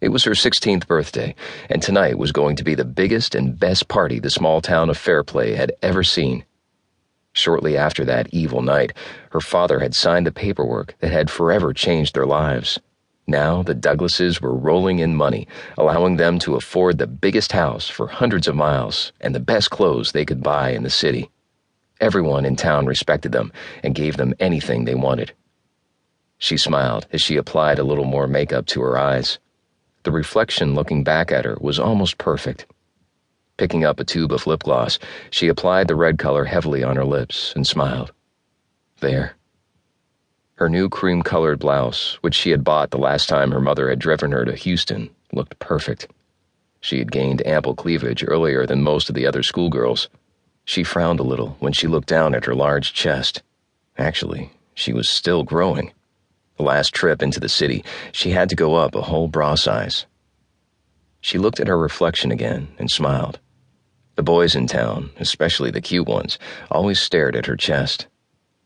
It was her 16th birthday, and tonight was going to be the biggest and best party the small town of Fairplay had ever seen. Shortly after that evil night, her father had signed the paperwork that had forever changed their lives. Now the Douglases were rolling in money, allowing them to afford the biggest house for hundreds of miles and the best clothes they could buy in the city. Everyone in town respected them and gave them anything they wanted. She smiled as she applied a little more makeup to her eyes. The reflection looking back at her was almost perfect. Picking up a tube of lip gloss, she applied the red color heavily on her lips and smiled. There. Her new cream-colored blouse, which she had bought the last time her mother had driven her to Houston, looked perfect. She had gained ample cleavage earlier than most of the other schoolgirls. She frowned a little when she looked down at her large chest. Actually, she was still growing. The last trip into the city, she had to go up a whole bra size. She looked at her reflection again and smiled. The boys in town, especially the cute ones, always stared at her chest.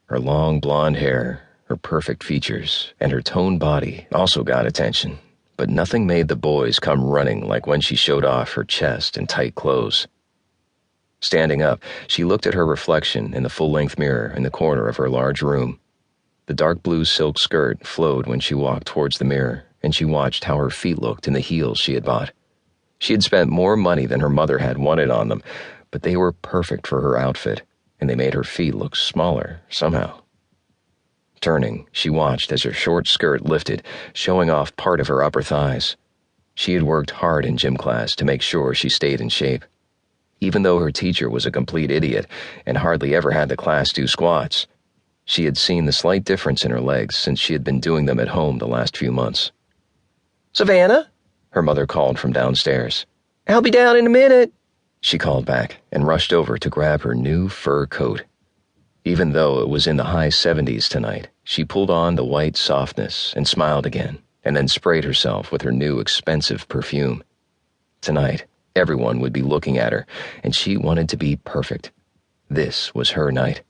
Her long blonde hair, her perfect features, and her toned body also got attention, but nothing made the boys come running like when she showed off her chest and tight clothes. Standing up, she looked at her reflection in the full-length mirror in the corner of her large room. The dark blue silk skirt flowed when she walked towards the mirror, and she watched how her feet looked in the heels she had bought. She had spent more money than her mother had wanted on them, but they were perfect for her outfit, and they made her feet look smaller somehow. Turning, she watched as her short skirt lifted, showing off part of her upper thighs. She had worked hard in gym class to make sure she stayed in shape. Even though her teacher was a complete idiot and hardly ever had the class do squats, she had seen the slight difference in her legs since she had been doing them at home the last few months. "Savannah," her mother called from downstairs. "I'll be down in a minute," she called back and rushed over to grab her new fur coat. Even though it was in the high 70s tonight, she pulled on the white softness and smiled again, and then sprayed herself with her new expensive perfume. Tonight, everyone would be looking at her, and she wanted to be perfect. This was her night.